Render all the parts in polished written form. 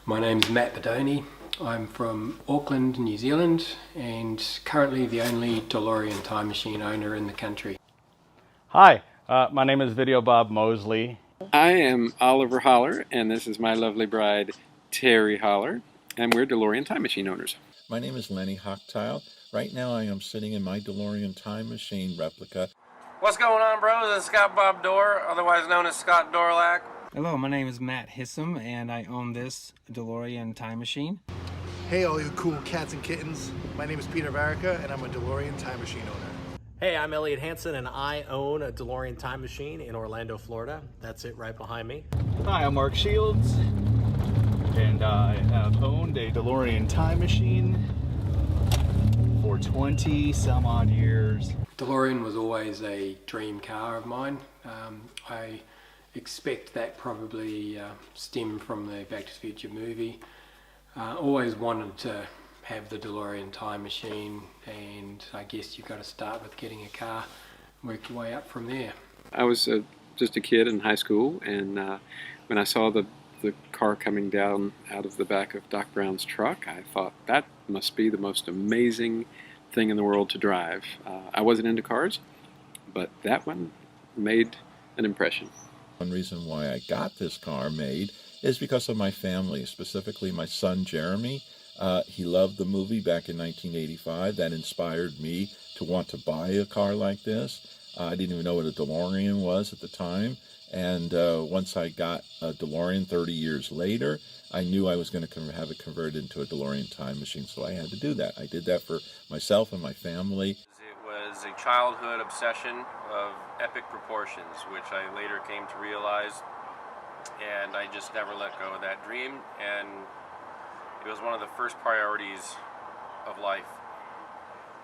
My name's Matt Bedogni. I'm from Auckland, New Zealand, and currently the only DeLorean time machine owner in the country. Hi, my name is Video Bob Mosley. I am Oliver Holler, and this is my lovely bride, Terry Holler, and we're DeLorean time machine owners. My name is Lenny Hochteil. Right now I am sitting in my DeLorean time machine replica. What's going on, bros? It's Scott Bob Dorr, otherwise known as Scott Dorlack. Hello, my name is Matt Hissem, and I own this DeLorean time machine. Hey, all you cool cats and kittens. My name is Peter Varica, and I'm a DeLorean time machine owner. Hey, I'm Elliot Hansen, and I own a DeLorean time machine in Orlando, Florida. That's it right behind me. Hi, I'm Mark Shields, and I have owned a DeLorean time machine for 20 some odd years. DeLorean was always a dream car of mine. I expect that probably stemmed from the Back to the Future movie. Always wanted to have the DeLorean time machine, and I guess you've got to start with getting a car, work your way up from there. I was just a kid in high school, and when I saw the car coming down out of the back of Doc Brown's truck, I thought that must be the most amazing thing in the world to drive. I wasn't into cars, but that one made an impression. One reason why I got this car made is because of my family, specifically my son Jeremy. He loved the movie back in 1985. That inspired me to want to buy a car like this. I didn't even know what a DeLorean was at the time. And once I got a DeLorean 30 years later, I knew I was going to have it converted into a DeLorean time machine, so I had to do that. I did that for myself and my family. It was a childhood obsession of epic proportions, which I later came to realize, and I just never let go of that dream, and it was one of the first priorities of life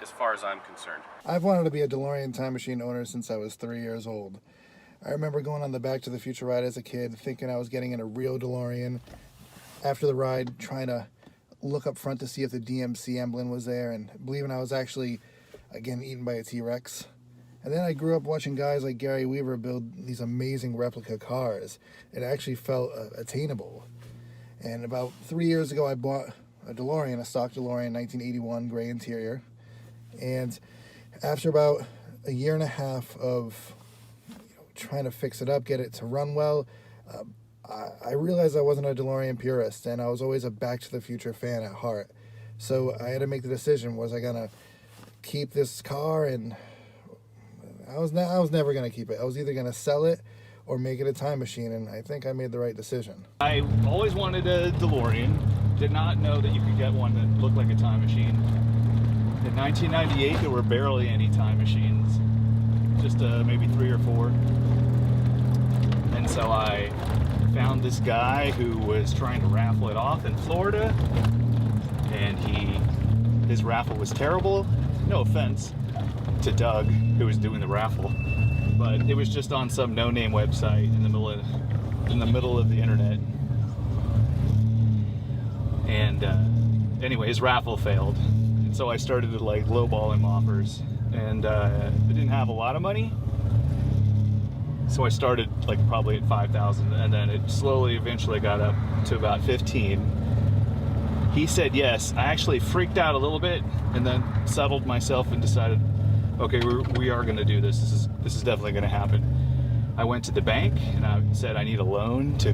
as far as I'm concerned. I've wanted to be a DeLorean time machine owner since I was 3 years old. I remember going on the Back to the Future ride as a kid, thinking I was getting in a real DeLorean. After the ride, trying to look up front to see if the DMC emblem was there, and believing I was actually, again, eaten by a T-Rex. And then I grew up watching guys like Gary Weaver build these amazing replica cars. It actually felt attainable. And about 3 years ago, I bought a DeLorean, a stock DeLorean, 1981, gray interior. And after about a year and a half of trying to fix it up, get it to run well, I realized I wasn't a DeLorean purist, and I was always a Back to the Future fan at heart. So I had to make the decision: was I gonna keep this car? And I was never gonna keep it. I was either gonna sell it or make it a time machine, and I think I made the right decision. I always wanted a DeLorean. Did not know that you could get one that looked like a time machine. In 1998, there were barely any time machines, just maybe 3 or 4. And so I found this guy who was trying to raffle it off in Florida, and his raffle was terrible. No offense to Doug, who was doing the raffle, but it was just on some no-name website in the middle of the internet. And anyway, his raffle failed, and so I started to lowball him offers, and I didn't have a lot of money. So I started probably at 5,000, and then it slowly eventually got up to about 15. He said yes. I actually freaked out a little bit, and then settled myself and decided, okay, we are going to do this. This is definitely going to happen. I went to the bank and I said I need a loan to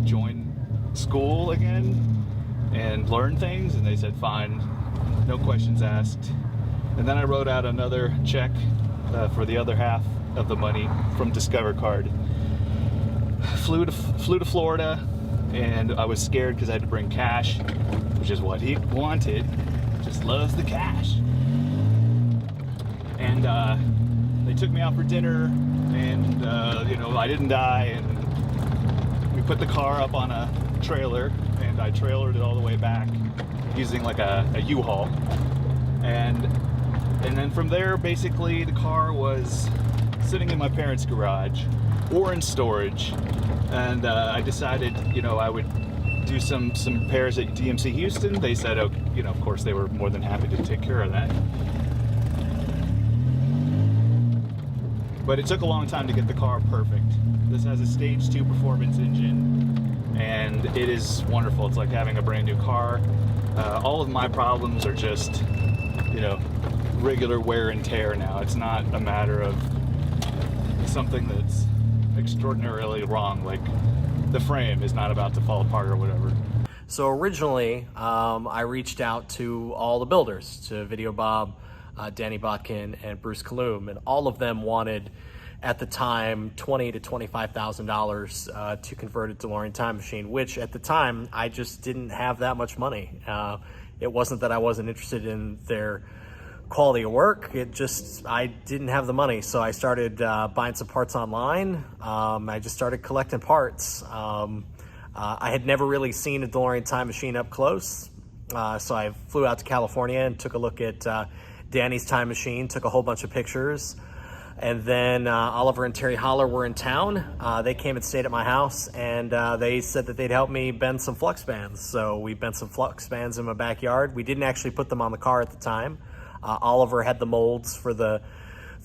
join school again and learn things, and they said fine, no questions asked. And then I wrote out another check for the other half of the money from Discover Card. Flew to Florida, and I was scared because I had to bring cash, which is what he wanted. Just loves the cash. And they took me out for dinner, and I didn't die, and we put the car up on a trailer, and I trailered it all the way back using a U-Haul, and then from there, basically the car was sitting in my parents' garage or in storage, and I decided I would do some repairs at DMC Houston. They said, oh, of course they were more than happy to take care of that. But it took a long time to get the car perfect. This has a stage 2 performance engine, and it is wonderful. It's like having a brand new car. All of my problems are just, you know, regular wear and tear now. It's not a matter of something that's extraordinarily wrong, like the frame is not about to fall apart or whatever. So originally, I reached out to all the builders, to Video Bob, Danny Botkin, and Bruce Kalum, and all of them wanted, at the time, $20,000 to $25,000 to convert a DeLorean time machine, which at the time, I just didn't have that much money. It wasn't that I wasn't interested in their quality of work, it just, I didn't have the money. So I started buying some parts online. I just started collecting parts. I had never really seen a DeLorean time machine up close, so I flew out to California and took a look at Danny's time machine, took a whole bunch of pictures, and then Oliver and Terry Holler were in town. They came and stayed at my house, and they said that they'd help me bend some flux bands. So we bent some flux bands in my backyard. We didn't actually put them on the car at the time. Oliver had the molds for the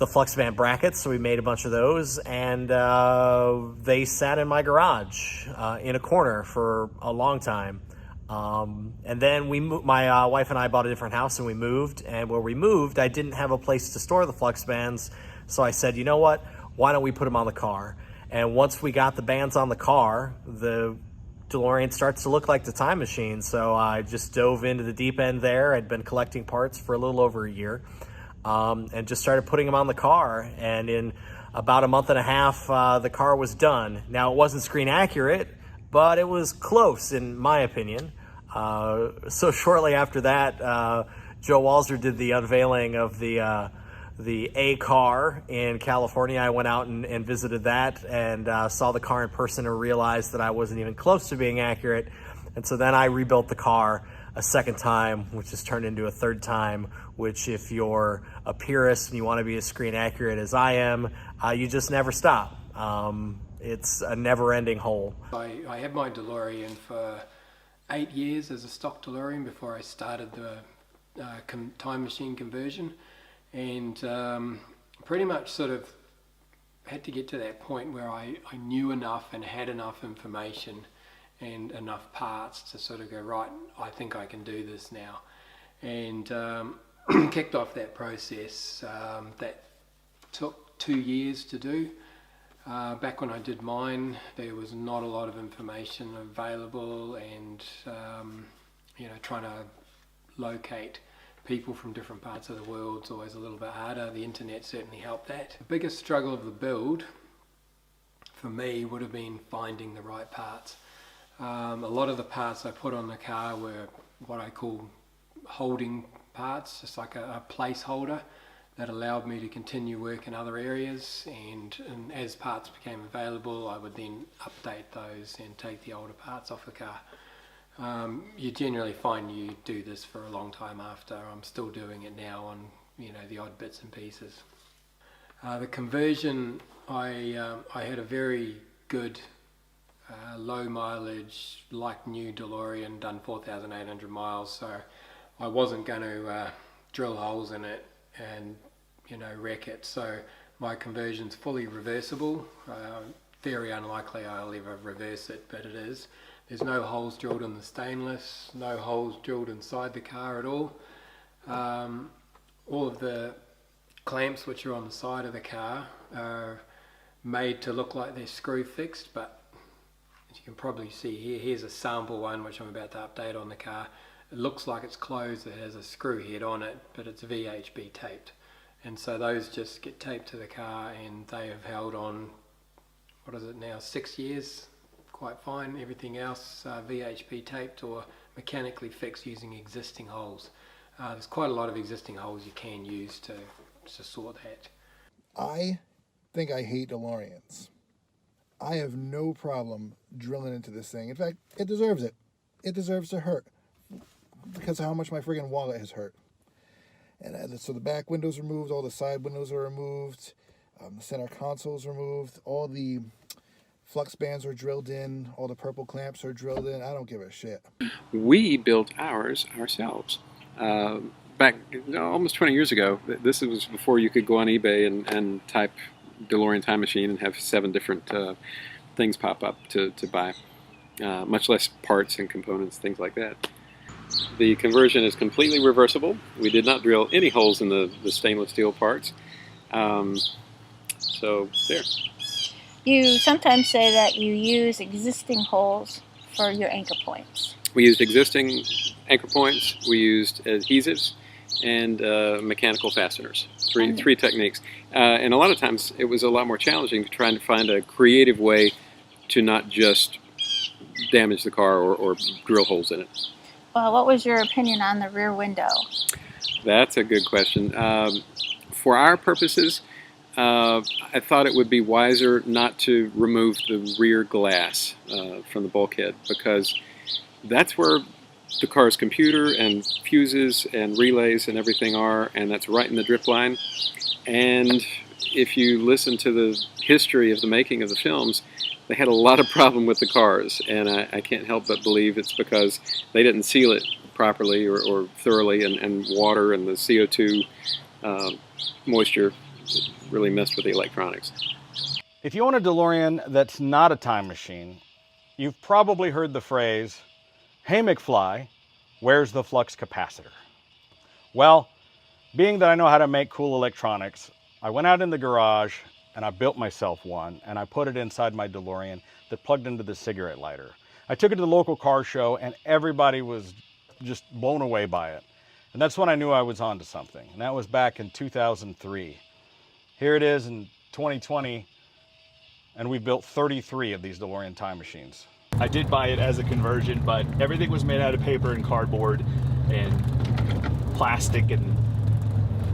flux band brackets, so we made a bunch of those, and they sat in my garage in a corner for a long time. And then my wife and I bought a different house, and we moved, and where we moved, I didn't have a place to store the flux bands, so I said, you know what, why don't we put them on the car? And once we got the bands on the car, the DeLorean starts to look like the time machine, so I just dove into the deep end there. I'd been collecting parts for a little over a year. And just started putting them on the car, and in about a month and a half, the car was done. Now, it wasn't screen accurate, but it was close, in my opinion. So shortly after that, Joe Walzer did the unveiling of the A car in California. I went out and visited that, and saw the car in person and realized that I wasn't even close to being accurate. And so then I rebuilt the car a second time, which has turned into a third time, which if you're a purist and you want to be as screen accurate as I am, you just never stop. It's a never-ending hole. I had my DeLorean for 8 years as a stock DeLorean before I started the time machine conversion, and pretty much sort of had to get to that point where I knew enough and had enough information and enough parts to sort of go, right, I think I can do this now. And kicked off that process. That took 2 years to do. Back when I did mine, there was not a lot of information available, and you know, trying to locate people from different parts of the world is always a little bit harder. The internet certainly helped that. The biggest struggle of the build for me would have been finding the right parts. A lot of the parts I put on the car were what I call holding parts, just like a placeholder that allowed me to continue work in other areas, and as parts became available, I would then update those and take the older parts off the car. You generally find you do this for a long time after. I'm still doing it now on, you know, the odd bits and pieces. The conversion, I had a very good low mileage, like new DeLorean, done 4,800 miles, so I wasn't going to drill holes in it and, you know, wreck it. So my conversion's fully reversible. Very unlikely I'll ever reverse it, but it is. There's no holes drilled in the stainless, no holes drilled inside the car at all. All of the clamps which are on the side of the car are made to look like they're screw fixed, but as you can probably see here, here's a sample one which I'm about to update on the car. It looks like it's closed, it has a screw head on it, but it's VHB taped. And so those just get taped to the car, and they have held on, what is it now, 6 years, quite fine. Everything else VHB taped or mechanically fixed using existing holes. There's quite a lot of existing holes you can use to sort that. I think I hate DeLoreans. I have no problem drilling into this thing. In fact, it deserves it. It deserves to hurt because of how much my friggin' wallet has hurt. And so the back windows are removed, all the side windows are removed, the center console's removed, all the flux bands are drilled in, all the purple clamps are drilled in. I don't give a shit. We built ours ourselves. Back almost 20 years ago. This was before you could go on eBay and type DeLorean time machine and have 7 different things pop up to buy. much less parts and components, things like that. The conversion is completely reversible. We did not drill any holes in the stainless steel parts. So there. You sometimes say that you use existing holes for your anchor points. We used existing anchor points, we used adhesives, and mechanical fasteners. Three techniques. And a lot of times it was a lot more challenging trying to find a creative way to not just damage the car or drill holes in it. Well, what was your opinion on the rear window? That's a good question. For our purposes, I thought it would be wiser not to remove the rear glass from the bulkhead, because that's where the car's computer and fuses and relays and everything are, and that's right in the drip line. And if you listen to the history of the making of the films, they had a lot of problem with the cars, and I can't help but believe it's because they didn't seal it properly or thoroughly, and water and the CO2 moisture really messed with the electronics. If you own a DeLorean that's not a time machine, you've probably heard the phrase, "Hey McFly, where's the flux capacitor?" Well, being that I know how to make cool electronics, I went out in the garage and I built myself one, and I put it inside my DeLorean that plugged into the cigarette lighter. I took it to the local car show and everybody was just blown away by it. And that's when I knew I was onto something. And that was back in 2003. Here it is in 2020, and we've built 33 of these DeLorean time machines. I did buy it as a conversion, but everything was made out of paper and cardboard and plastic and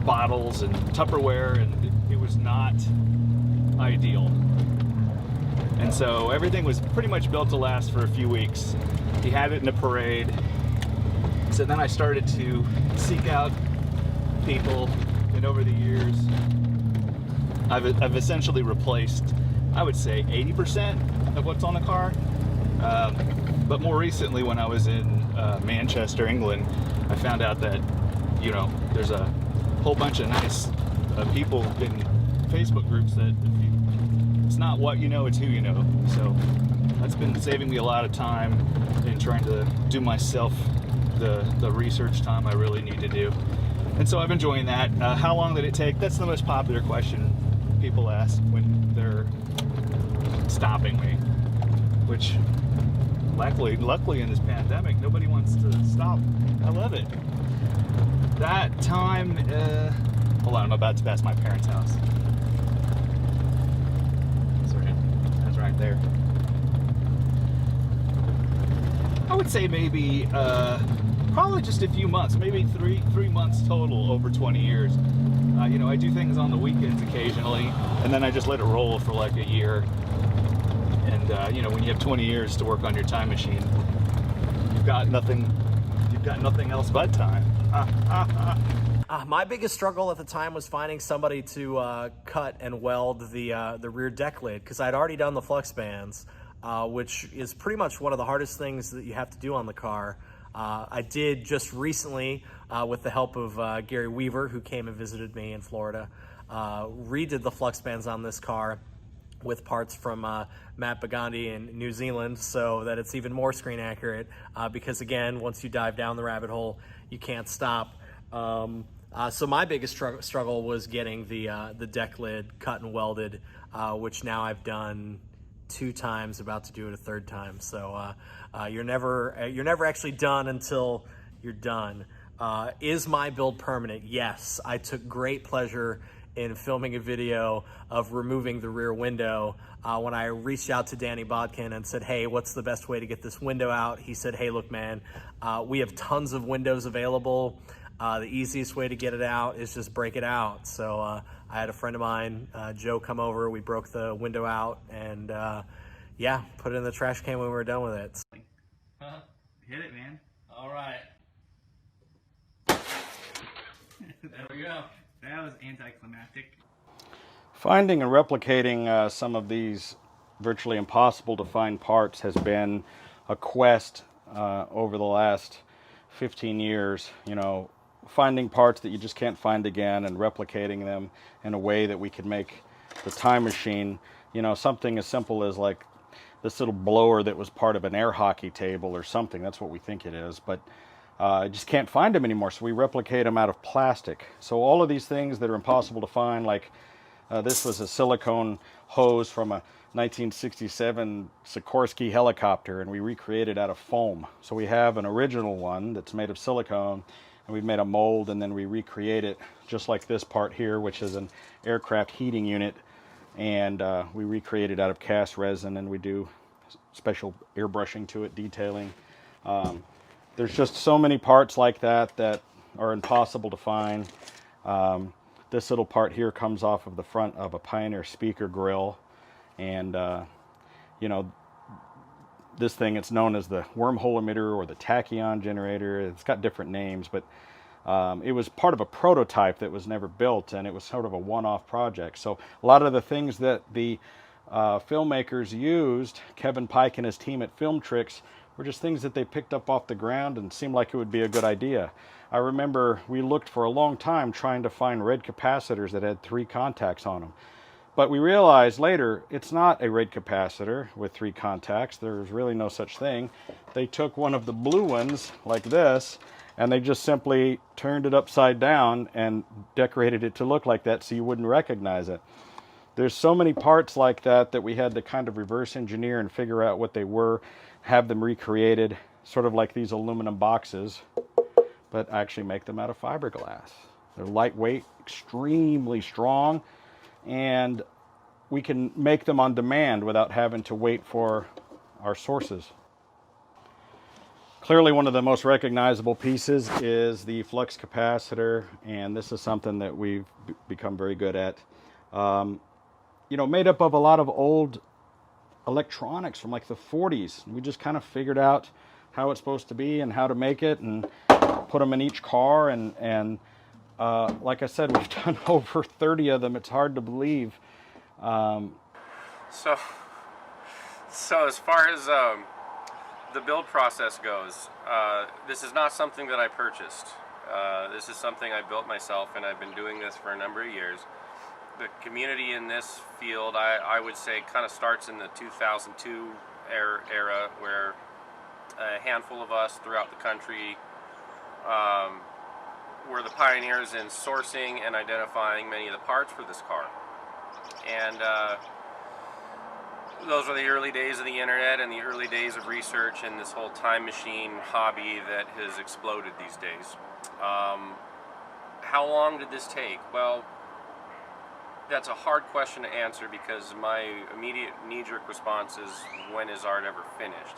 bottles and Tupperware, and it was not ideal. And so everything was pretty much built to last for a few weeks. He had it in a parade. So then I started to seek out people, and over the years, I've essentially replaced, I would say, 80% of what's on the car. But more recently, when I was in Manchester, England, I found out that, you know, there's a whole bunch of nice people in Facebook groups that it's not what you know, it's who you know. So that's been saving me a lot of time in trying to do myself the research time I really need to do. And so I'm enjoying that. How long did it take? That's the most popular question people ask when they're stopping me, which luckily in this pandemic, nobody wants to stop. I love it. That time, hold on, I'm about to pass my parents' house. That's right there. I would say maybe, probably just a few months, maybe three months total over 20 years. You know, I do things on the weekends occasionally, and then I just let it roll for like a year. And you know, when you have 20 years to work on your time machine, you've got nothing else but time. My biggest struggle at the time was finding somebody to cut and weld the rear deck lid, because I'd already done the flux bands, which is pretty much one of the hardest things that you have to do on the car. I did just recently, with the help of Gary Weaver, who came and visited me in Florida, redid the flux bands on this car with parts from Matt Bedogni in New Zealand, so that it's even more screen accurate, because again, once you dive down the rabbit hole, you can't stop. So my biggest struggle was getting the deck lid cut and welded, which now I've done 2 times, about to do it a 3rd time. So you're never actually done until you're done. Is my build permanent? Yes. I took great pleasure in filming a video of removing the rear window. When I reached out to Danny Bodkin and said, hey, what's the best way to get this window out? He said, hey, look, man, we have tons of windows available. The easiest way to get it out is just break it out. So I had a friend of mine, Joe, come over. We broke the window out and yeah, put it in the trash can when we were done with it. Hit it, man. All right. There we go. That was anticlimactic. Finding and replicating some of these virtually impossible to find parts has been a quest over the last 15 years. You know, finding parts that you just can't find again and replicating them in a way that we could make the time machine, you know, something as simple as like this little blower that was part of an air hockey table or something. That's what we think it is, but I just can't find them anymore, so we replicate them out of plastic. So all of these things that are impossible to find, like this was a silicone hose from a 1967 Sikorsky helicopter, and we recreated out of foam. So we have an original one that's made of silicone, and we've made a mold, and then we recreate it just like this part here, which is an aircraft heating unit, and we recreate it out of cast resin, and we do special airbrushing to it, detailing. There's just so many parts like that that are impossible to find. This little part here comes off of the front of a Pioneer speaker grill, and you know, this thing, it's known as the wormhole emitter or the tachyon generator. It's got different names, but it was part of a prototype that was never built, and it was sort of a one-off project. So a lot of the things that the filmmakers used, Kevin Pike and his team at Film Tricks, were just things that they picked up off the ground and seemed like it would be a good idea. I remember we looked for a long time trying to find red capacitors that had 3 contacts on them. But we realized later it's not a red capacitor with 3 contacts. There's really no such thing. They took one of the blue ones like this, and they just simply turned it upside down and decorated it to look like that so you wouldn't recognize it. There's so many parts like that that we had to kind of reverse engineer and figure out what they were, have them recreated, sort of like these aluminum boxes, but actually make them out of fiberglass. They're lightweight, extremely strong, and we can make them on demand without having to wait for our sources. Clearly one of the most recognizable pieces is the flux capacitor, and this is something that we've become very good at. You know, made up of a lot of old electronics from like the 40s. We just kind of figured out how it's supposed to be and how to make it, and put them in each car, and like I said, we've done over 30 of them. It's hard to believe. So as far as the build process goes, this is not something that I purchased. This is something I built myself, and I've been doing this for a number of years. The community in this field, I would say, kind of starts in the 2002 era, where a handful of us throughout the country were the pioneers in sourcing and identifying many of the parts for this car. And those were the early days of the internet and the early days of research and this whole time machine hobby that has exploded these days. How long did this take? Well, that's a hard question to answer, because my immediate knee-jerk response is, when is art ever finished?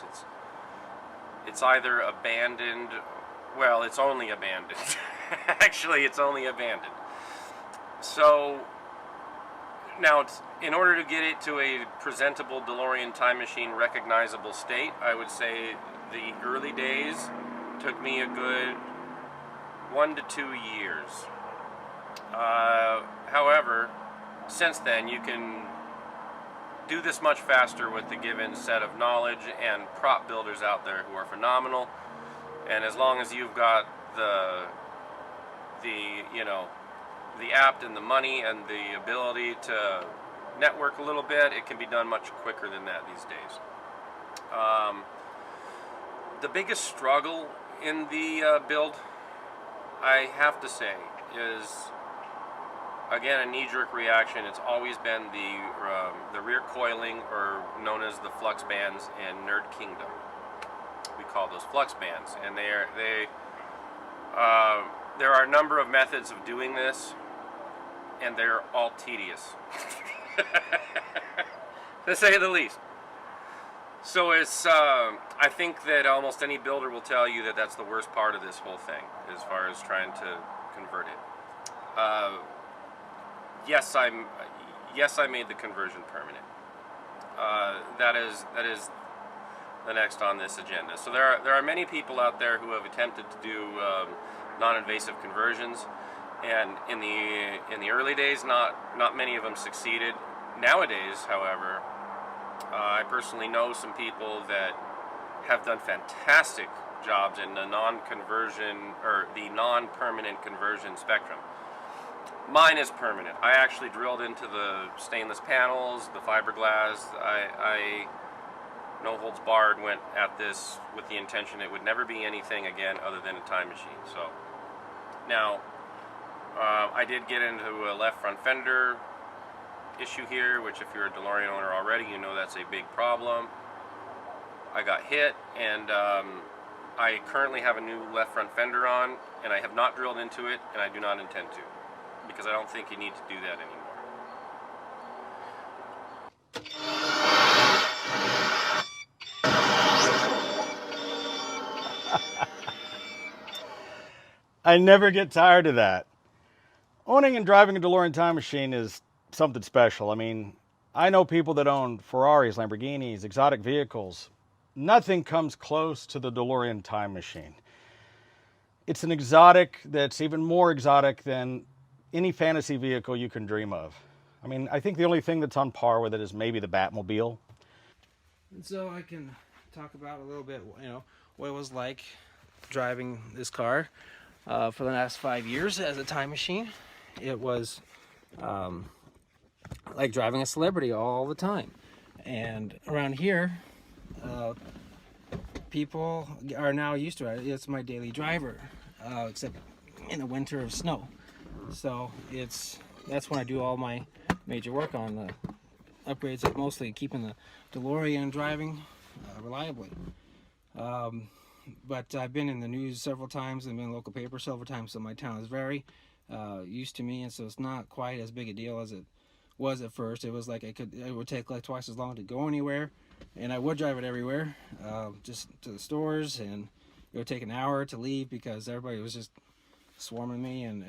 It's either abandoned, well, it's only abandoned. Actually, it's only abandoned. So now, in order to get it to a presentable DeLorean time machine recognizable state, I would say the early days took me a good 1 to 2 years. However, since then, you can do this much faster with the given set of knowledge and prop builders out there who are phenomenal. And as long as you've got the apt and the money and the ability to network a little bit, it can be done much quicker than that these days. The biggest struggle in the build, I have to say, is, again, a knee-jerk reaction. It's always been the rear coiling, or known as the flux bands in Nerd Kingdom. We call those flux bands, and there are a number of methods of doing this, and they're all tedious, to say the least. So it's, I think that almost any builder will tell you that that's the worst part of this whole thing, as far as trying to convert it. Yes, I made the conversion permanent. That is the next on this agenda. So there are many people out there who have attempted to do non-invasive conversions, and in the early days, not many of them succeeded. Nowadays, however, I personally know some people that have done fantastic jobs in the non-conversion, or the non-permanent conversion spectrum. Mine is permanent. I actually drilled into the stainless panels, the fiberglass. I no holds barred, went at this with the intention it would never be anything again other than a time machine. So now I did get into a left front fender issue here, which if you're a DeLorean owner already, you know that's a big problem. I got hit, and I currently have a new left front fender on, and I have not drilled into it, and I do not intend to, because I don't think you need to do that anymore. I never get tired of that. Owning and driving a DeLorean time machine is something special. I mean, I know people that own Ferraris, Lamborghinis, exotic vehicles. Nothing comes close to the DeLorean time machine. It's an exotic that's even more exotic than any fantasy vehicle you can dream of. I mean, I think the only thing that's on par with it is maybe the Batmobile. And so I can talk about a little bit, what it was like driving this car for the last 5 years as a time machine. It was like driving a celebrity all the time. And around here, people are now used to it. It's my daily driver, except in the winter of snow. So that's when I do all my major work on the upgrades, of mostly keeping the DeLorean driving reliably. But I've been in the news several times and been in local papers several times, so my town is very used to me, and so it's not quite as big a deal as it was at first. It was like it would take like twice as long to go anywhere, and I would drive it everywhere, just to the stores, and it would take an hour to leave because everybody was just swarming me, and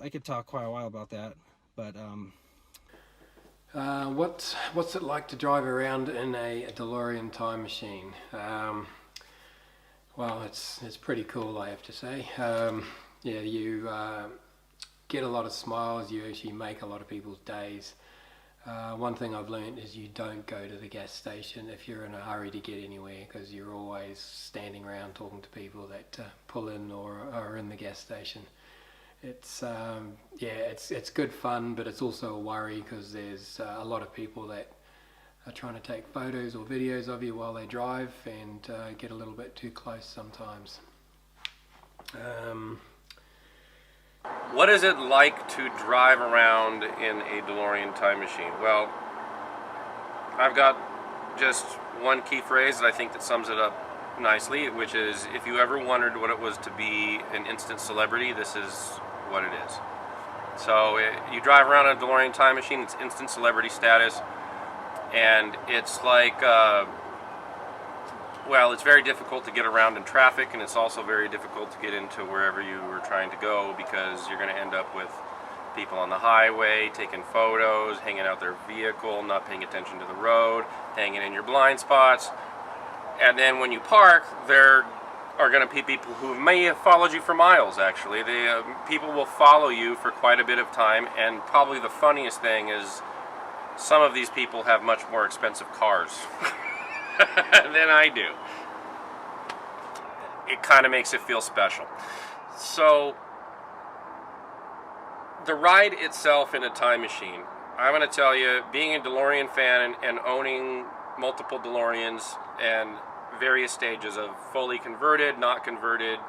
I could talk quite a while about that. But what's it like to drive around in a DeLorean time machine? Well, it's pretty cool, I have to say. Yeah, you get a lot of smiles. You actually make a lot of people's days. One thing I've learned is you don't go to the gas station if you're in a hurry to get anywhere, because you're always standing around talking to people that pull in or are in the gas station. It's it's good fun, but it's also a worry because there's a lot of people that are trying to take photos or videos of you while they drive and get a little bit too close sometimes. What is it like to drive around in a DeLorean time machine? Well, I've got just one key phrase that I think that sums it up nicely, which is, if you ever wondered what it was to be an instant celebrity, this is what it is. So you drive around in a DeLorean time machine, it's instant celebrity status, and it's like, well, it's very difficult to get around in traffic, and it's also very difficult to get into wherever you were trying to go, because you're going to end up with people on the highway taking photos, hanging out their vehicle, not paying attention to the road, hanging in your blind spots. And then when you park, there are going to be people who may have followed you for miles, actually. People will follow you for quite a bit of time, and probably the funniest thing is some of these people have much more expensive cars than I do. It kind of makes it feel special. So the ride itself in a time machine, I'm going to tell you, being a DeLorean fan and owning multiple DeLoreans and various stages of fully converted, not converted,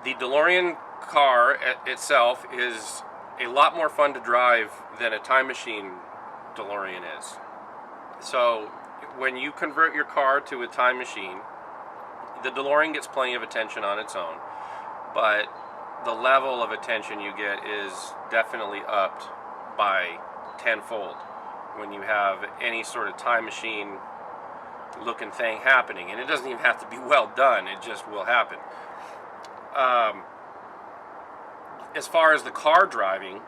the DeLorean car itself is a lot more fun to drive than a time machine DeLorean is. So when you convert your car to a time machine, the DeLorean gets plenty of attention on its own, but the level of attention you get is definitely upped by tenfold when you have any sort of time machine looking thing happening. And it doesn't even have to be well done, it just will happen. As far as the car driving,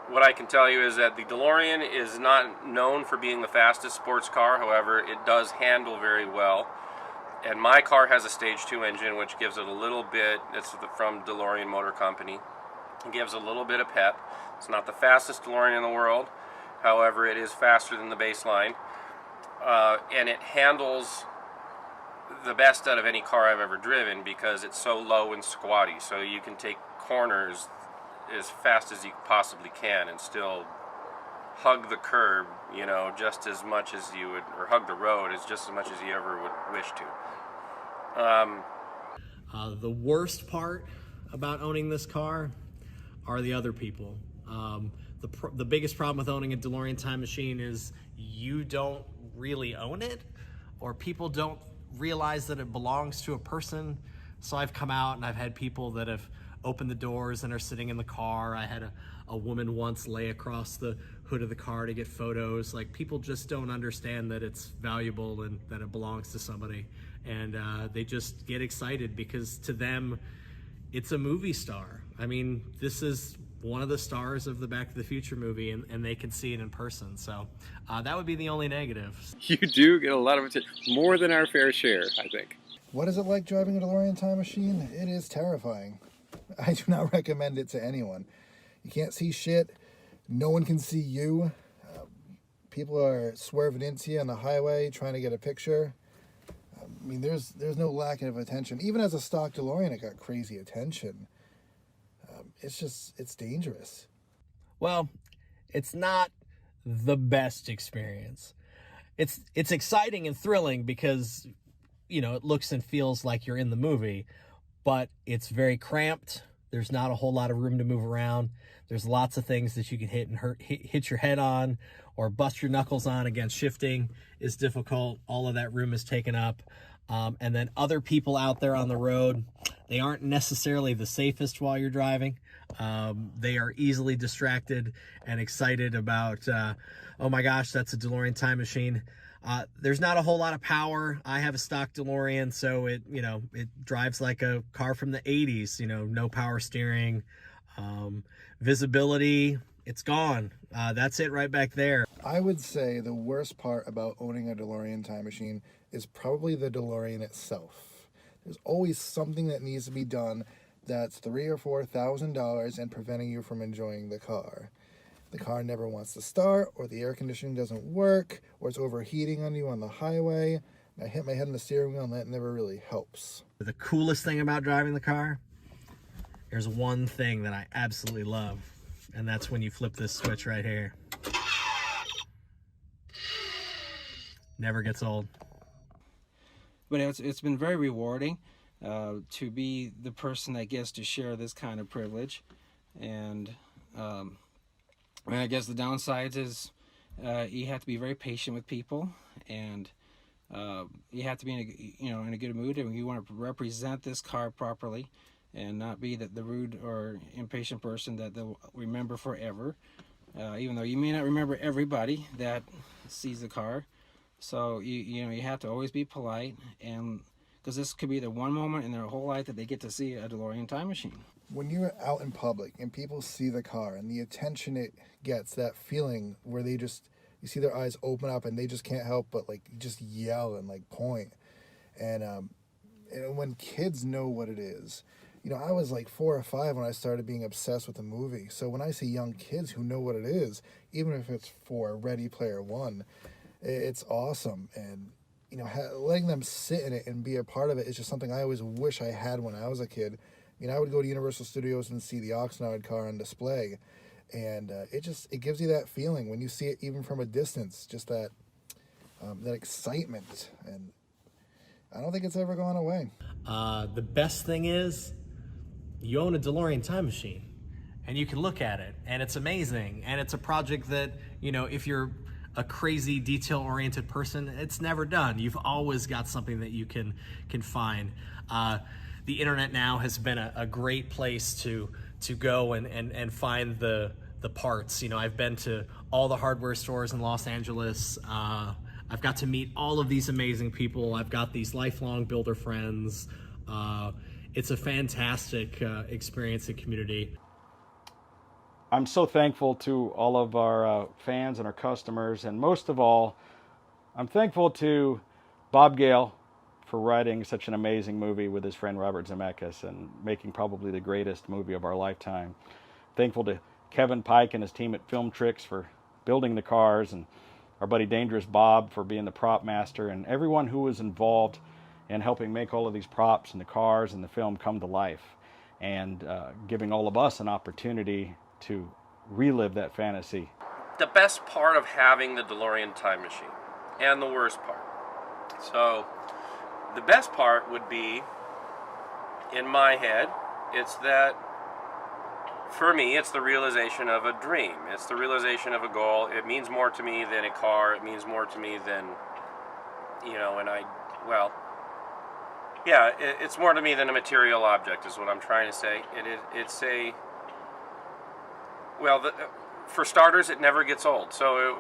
what I can tell you is that the DeLorean is not known for being the fastest sports car. However, it does handle very well. And my car has a Stage 2 engine, which gives it a little bit, it's from DeLorean Motor Company. It gives a little bit of pep. It's not the fastest DeLorean in the world. However, it is faster than the baseline. And it handles the best out of any car I've ever driven because it's so low and squatty. So you can take corners as fast as you possibly can and still hug the curb, you know, just as much as you would, or hug the road as just as much as you ever would wish to. The worst part about owning this car are the other people. The biggest problem with owning a DeLorean time machine is you don't really own it, or people don't realize that it belongs to a person. So I've come out and I've had people that have opened the doors and are sitting in the car. I had a woman once lay across the hood of the car to get photos. Like, people just don't understand that it's valuable and that it belongs to somebody. And they just get excited because to them, it's a movie star. I mean, this is one of the stars of the Back to the Future movie, and they can see it in person. So that would be the only negative. You do get a lot of attention, more than our fair share, I think. What is it like driving a DeLorean time machine? It is terrifying. I do not recommend it to anyone. You can't see shit. No one can see you. People are swerving into you on the highway trying to get a picture. I mean, there's no lack of attention. Even as a stock DeLorean, it got crazy attention. It's dangerous. Well, it's not the best experience. It's exciting and thrilling because, you know, it looks and feels like you're in the movie, but it's very cramped. There's not a whole lot of room to move around. There's lots of things that you can hit your head on or bust your knuckles on. Again, shifting is difficult. All of that room is taken up. And then other people out there on the road, they aren't necessarily the safest while you're driving. They are easily distracted and excited about, oh my gosh, that's a DeLorean time machine. There's not a whole lot of power. I have a stock DeLorean, so it drives like a car from the 80s, no power steering. Visibility, it's gone. That's it right back there. I would say the worst part about owning a DeLorean time machine is probably the DeLorean itself. There's always something that needs to be done that's $3,000 or $4,000 and preventing you from enjoying the car. The car never wants to start, or the air conditioning doesn't work, or it's overheating on you on the highway. I hit my head on the steering wheel, and that never really helps. The coolest thing about driving the car, there's one thing that I absolutely love, and that's when you flip this switch right here. Never gets old. But it's been very rewarding to be the person that gets to share this kind of privilege. And I guess the downsides is you have to be very patient with people, and you have to be in a good mood, and you want to represent this car properly and not be the rude or impatient person that they'll remember forever, even though you may not remember everybody that sees the car. So you have to always be polite, and because this could be the one moment in their whole life that they get to see a DeLorean time machine. When you're out in public and people see the car and the attention it gets, that feeling where you see their eyes open up and they just can't help but just yell and point. And when kids know what it is, I was 4 or 5 when I started being obsessed with the movie. So when I see young kids who know what it is, even if it's for Ready Player One, it's awesome. And letting them sit in it and be a part of it is just something I always wish I had when I was a kid. I would go to Universal Studios and see the Oxnard car on display, and it gives you that feeling when you see it even from a distance, just that excitement, and I don't think it's ever gone away. The best thing is you own a DeLorean time machine, and you can look at it, and it's amazing, and it's a project that, if you're a crazy detail-oriented person, it's never done. You've always got something that you can find. The internet now has been a great place to go and find the parts. I've been to all the hardware stores in Los Angeles. I've got to meet all of these amazing people. I've got these lifelong builder friends. It's a fantastic experience and community. I'm so thankful to all of our fans and our customers, and most of all, I'm thankful to Bob Gale for writing such an amazing movie with his friend Robert Zemeckis and making probably the greatest movie of our lifetime. Thankful to Kevin Pike and his team at Film Tricks for building the cars, and our buddy Dangerous Bob for being the prop master, and everyone who was involved in helping make all of these props and the cars and the film come to life, and giving all of us an opportunity to relive that fantasy. the best part of having the DeLorean time machine and the worst part. So the best part would be, in my head, it's that, for me, it's the realization of a dream. It's the realization of a goal. It means more to me than a car. It means more to me than, it's more to me than a material object is what I'm trying to say. For starters, it never gets old. So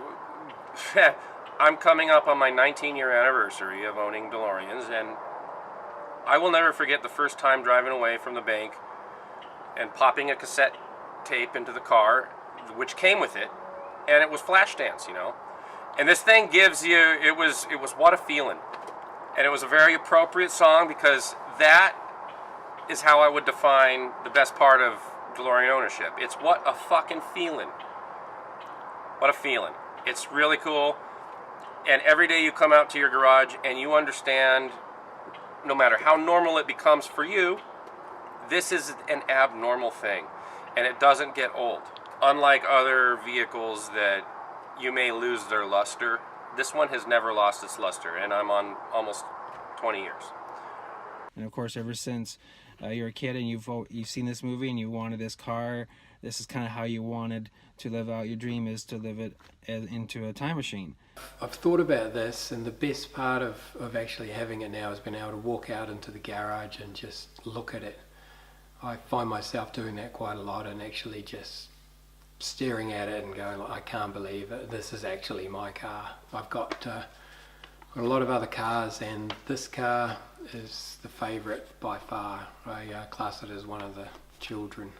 I'm coming up on my 19-year anniversary of owning DeLoreans, and I will never forget the first time driving away from the bank and popping a cassette tape into the car, which came with it, and it was Flashdance, And this thing gives you, it was What a Feeling. And it was a very appropriate song because that is how I would define the best part of DeLorean ownership. It's what a fucking feeling. What a feeling. It's really cool. And every day you come out to your garage and you understand, no matter how normal it becomes for you, this is an abnormal thing. And it doesn't get old. Unlike other vehicles that you may lose their luster, this one has never lost its luster, and I'm on almost 20 years. And of course, ever since you're a kid and you've seen this movie and you wanted this car, this is kind of how you wanted to live out your dream, is to live it into a time machine. I've thought about this, and the best part of actually having it now is being able to walk out into the garage and just look at it. I find myself doing that quite a lot, and actually just staring at it and going, I can't believe it, this is actually my car. I've got a lot of other cars, and this car is the favourite by far. I class it as one of the children.